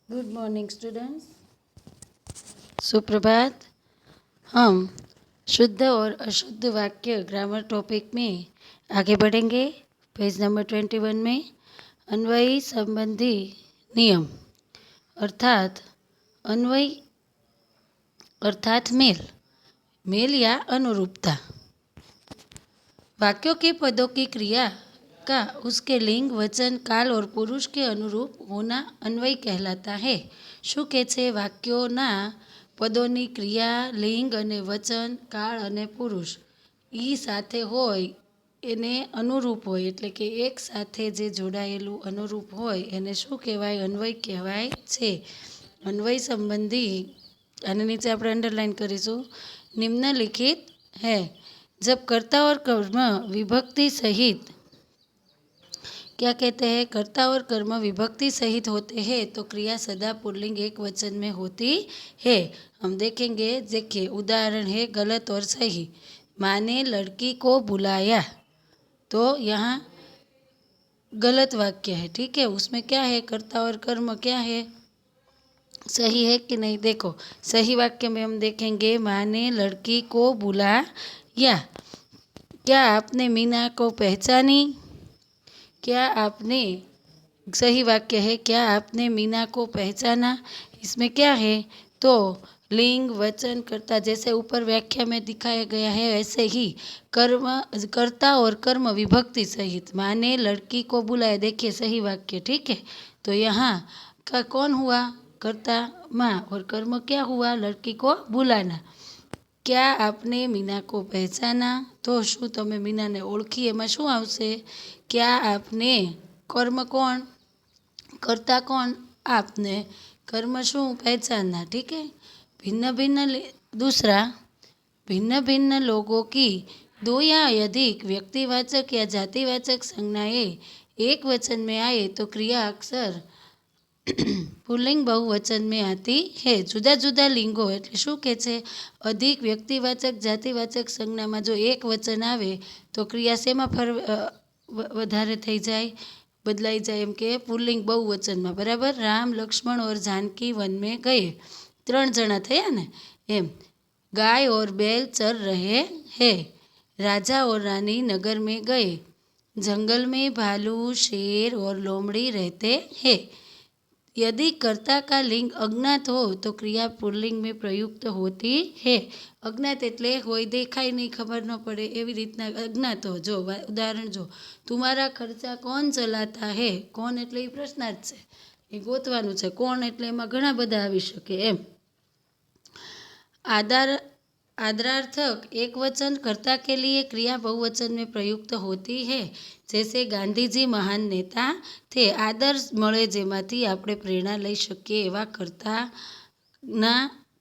Good morning students. सुप्रभात। हम शुद्ध और अशुद्ध वाक्य ग्रामर टॉपिक में आगे बढ़ेंगे। पेज नंबर 21 में अन्वयी संबंधी नियम अर्थात अन्वयी अर्थात मेल, मेल या अनुरूपता। वाक्यों के पदों की क्रिया का उसके लिंग, वचन, काल और पुरुष के अनुरूप होना अन्वयी कहलाता है। શું કહે છે? વાક્યોના પદોની ક્રિયા, લિંગ અને વચન, કાળ અને પુરુષ એ સાથે હોય એને અનુરૂપ હોય, એટલે કે એક સાથે જે જોડાયેલું અનુરૂપ હોય એને શું કહેવાય? અન્વય કહેવાય છે। અન્વય સંબંધી આને નીચે આપણે અંડરલાइन કરીશું। निम्नलिखित है जब कर्ता और कर्म विभक्ति सहित, क्या कहते हैं? कर्ता और कर्म विभक्ति सहित होते हैं तो क्रिया सदा पुल्लिंग एक वचन में होती है। हम देखेंगे। देखिए उदाहरण है गलत और सही। माँ ने लड़की को बुलाया, तो यहाँ गलत वाक्य है, ठीक है। उसमें क्या है? कर्ता और कर्म क्या है? सही है कि नहीं? देखो सही वाक्य में हम देखेंगे माँ ने लड़की को बुलाया। क्या आपने मीना को पहचानी? क्या आपने, सही वाक्य है, क्या आपने मीना को पहचाना। इसमें क्या है? तो लिंग, वचन, कर्ता जैसे ऊपर व्याख्या में दिखाया गया है वैसे ही कर्म, कर्ता और कर्म विभक्ति सहित माँ ने लड़की को बुलाया। देखिए सही वाक्य, ठीक है। तो यहाँ का कौन हुआ? कर्ता माँ, और कर्म क्या हुआ? लड़की को बुलाना। क्या आपने मीना को पहचाना? तो शू तमे मीना ने ओळखी? एमां शुं आवशे? क्या आपने, कर्म कौन? कर्ता कौन? आपने, कर्म शू? पहचानना, ठीक है। भिन्न भिन्न दूसरा, भिन्न भिन्न लोगों की दो या अधिक व्यक्तिवाचक या जातिवाचक संज्ञाएं एक वचन में आए तो क्रिया अक्सर पुल्लिंग बहुवचन में आती है। जुदा जुदा लिंगो एटले शुं कहे छे? अधिक व्यक्तिवाचक जातिवाचक संज्ञा में जो एक वचन आवे तो क्रिया शेमां वधारे थई जाय, बदलाई जाए, एम के पुल्लिंग बहुवचन में। बराबर। राम, लक्ष्मण और जानकी वन में गए, 3 जना थया ने एम। गाय और बैल चर रहे हैं। राजा और रानी नगर में गए। जंगल में भालू, शेर और लोमड़ी रहते हैं। यदि कर्ता का लिंग अज्ञात हो तो क्रिया पुल्लिंग में प्रयुक्त होती है। अज्ञात एटले कोई देखाय नहीं, खबर न पड़े, एवी रीतना अज्ञात हो। जो उदाहरण जो, तुम्हारा खर्चा कौन चलाता है। कौन एटले ए प्रश्नार्थ छे, ए गोतवानुं छे। कोण एटले एमां घणा बधा आवी शके एम। आदरार्थक एक वचन कर्ता के लिए क्रिया बहुवचन में प्रयुक्त होती है। जैसे गांधी जी महान नेता थे। आदर्श मळे जेमांथी आपणे प्रेरणा लई शकीए एवा कर्ता ना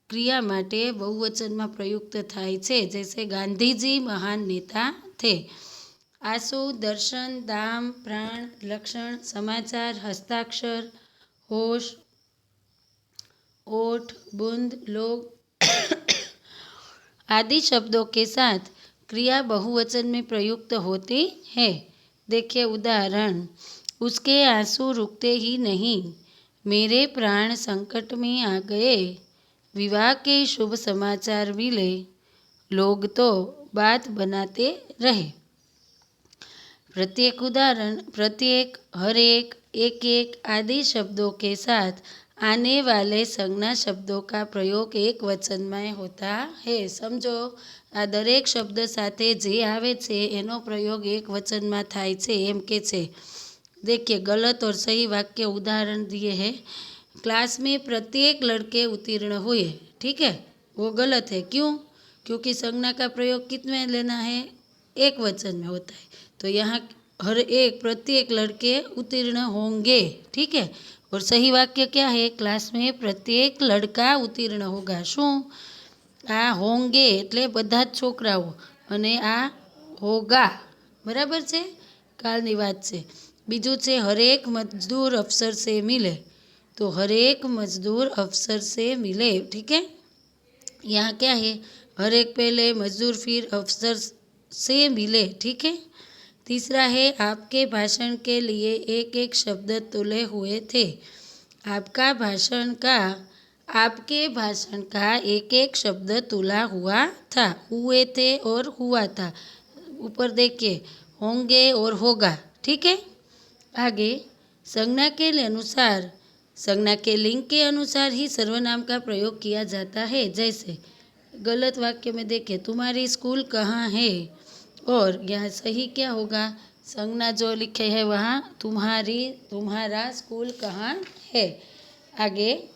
क्रिया माटे बहुवचन में प्रयुक्त थाय छे। जैसे गांधी जी महान नेता थे। आंसू, दर्शन, दाम, प्राण, लक्षण, समाचार, हस्ताक्षर, होश, ओठ, बूंद, लोग आदि शब्दों के साथ क्रिया बहुवचन में प्रयुक्त होती है। देखिए उदाहरण, उसके आंसू रुकते ही नहीं। मेरे प्राण संकट में आ गए। विवाह के शुभ समाचार मिले। लोग तो बात बनाते रहे। प्रत्येक उदाहरण, प्रत्येक, हर एक, एक एक आदि शब्दों के साथ आने वाले संज्ञा शब्दों का प्रयोग एक वचन में होता है। समझो आ दरेक शब्द साथे जे आवे छे एनो प्रयोग एक वचन में थाय छे एम के छे। देखिए गलत और सही वाक्य उदाहरण दिए है। क्लास में प्रत्येक लड़के उत्तीर्ण हुए, ठीक है, वो गलत है। क्यों? क्योंकि संज्ञा का प्रयोग कितने लेना है? एक वचन में होता है। तो यहाँ हर एक, प्रत्येक लड़के उत्तीर्ण होंगे, ठीक है। और सही वाक्य क्या है? क्लास में प्रत्येक लड़का उत्तीर्ण होगा। शू? आ होंगे एटले बधा ज छोकराओ अने आ होगा, बराबर छे, कालनी वात छे। बीजू छे हरेक मजदूर अफसर से मिले, तो हरेक मजदूर अफसर से मिले, ठीक है। यहाँ क्या है? हरेक पहले, मजदूर फिर, अफसर से मिले, ठीक है। तीसरा है आपके भाषण के लिए एक एक शब्द तुले हुए थे। आपके भाषण का एक एक शब्द तुला हुआ था। हुए थे और हुआ था। ऊपर देखिए होंगे और होगा। ठीक है। आगे संज्ञा के अनुसार, संज्ञा के लिंग के अनुसार ही सर्वनाम का प्रयोग किया जाता है। जैसे गलत वाक्य में देखिए तुम्हारी स्कूल कहाँ है, और यहाँ सही क्या होगा, संज्ञा जो लिखे है वहाँ तुम्हारा स्कूल कहाँ है। आगे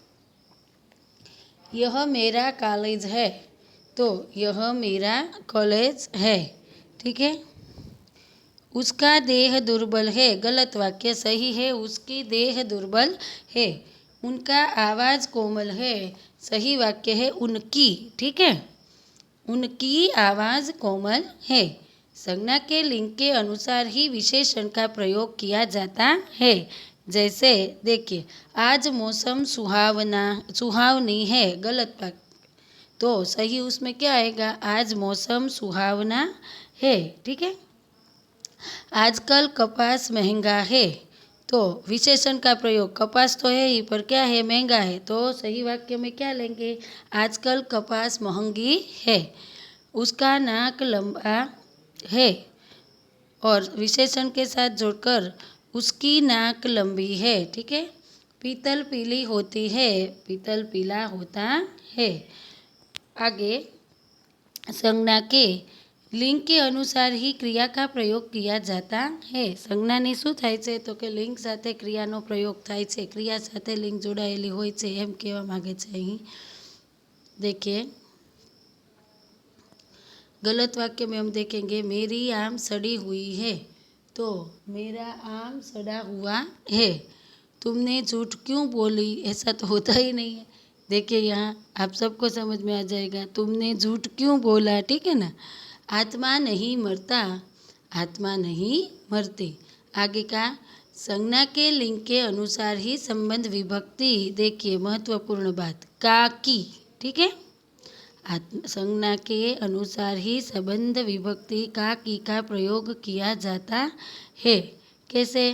यह मेरा कॉलेज है, तो यह मेरा कॉलेज है। ठीक है। उसका देह दुर्बल है, गलत वाक्य सही है, उसकी देह दुर्बल है। उनका आवाज़ कोमल है, सही वाक्य है उनकी। ठीक है। उनकी आवाज़ कोमल है। संज्ञा के लिंग के अनुसार ही विशेषण का प्रयोग किया जाता है। जैसे देखिए आज मौसम सुहावनी है, गलत वाक्य, तो सही उसमें क्या आएगा, आज मौसम सुहावना है। ठीक है। आजकल कपास महंगा है, तो विशेषण का प्रयोग, कपास तो है ही पर क्या है, महंगा है, तो सही वाक्य में क्या लेंगे, आजकल कपास महंगी है। उसका नाक लंबा है, और विशेषण के साथ जोड़कर उसकी नाक लंबी है। ठीक है। पीतल पीली होती है, पीतल पीला होता है। आगे संज्ञा के लिंग के अनुसार ही क्रिया का प्रयोग किया जाता है। संज्ञाની શું થાય છે તો કે લિંગ સાથે ક્રિયાનો પ્રયોગ થાય છે, ક્રિયા સાથે લિંગ જોડાયેલી હોય છે એમ કહેવા માંગે છે અહીં। देखिए गलत वाक्य में हम देखेंगे मेरी आम सड़ी हुई है, तो मेरा आम सड़ा हुआ है। तुमने झूठ क्यों बोली, ऐसा तो होता ही नहीं है। देखिए यहाँ आप सबको समझ में आ जाएगा, तुमने झूठ क्यों बोला। ठीक है ना। आत्मा नहीं मरता, आत्मा नहीं मरती। आगे का संज्ञा के लिंग के अनुसार ही संबंध विभक्ति, देखिए महत्वपूर्ण बात, का की। ठीक है। संज्ञा के अनुसार ही संबंध विभक्ति का की का प्रयोग किया जाता है। कैसे,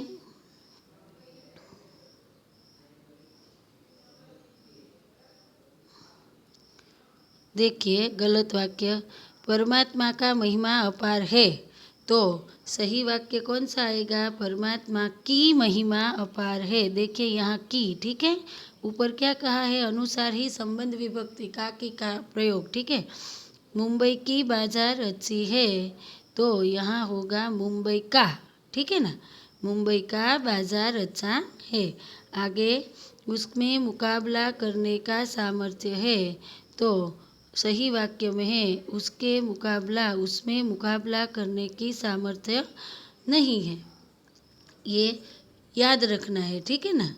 देखिए गलत वाक्य, परमात्मा का महिमा अपार है, तो सही वाक्य कौन सा आएगा, परमात्मा की महिमा अपार है। देखिए यहाँ की। ठीक है। ऊपर क्या कहा है, अनुसार ही संबंध विभक्ति का की का प्रयोग। ठीक है। मुंबई की बाजार अच्छी है, तो यहाँ होगा मुंबई का। ठीक है ना। मुंबई का बाजार अच्छा है। आगे उसमें मुकाबला करने का सामर्थ्य है, तो सही वाक्य में है उसमें मुकाबला करने की सामर्थ्य नहीं है। ये याद रखना है। ठीक है ना।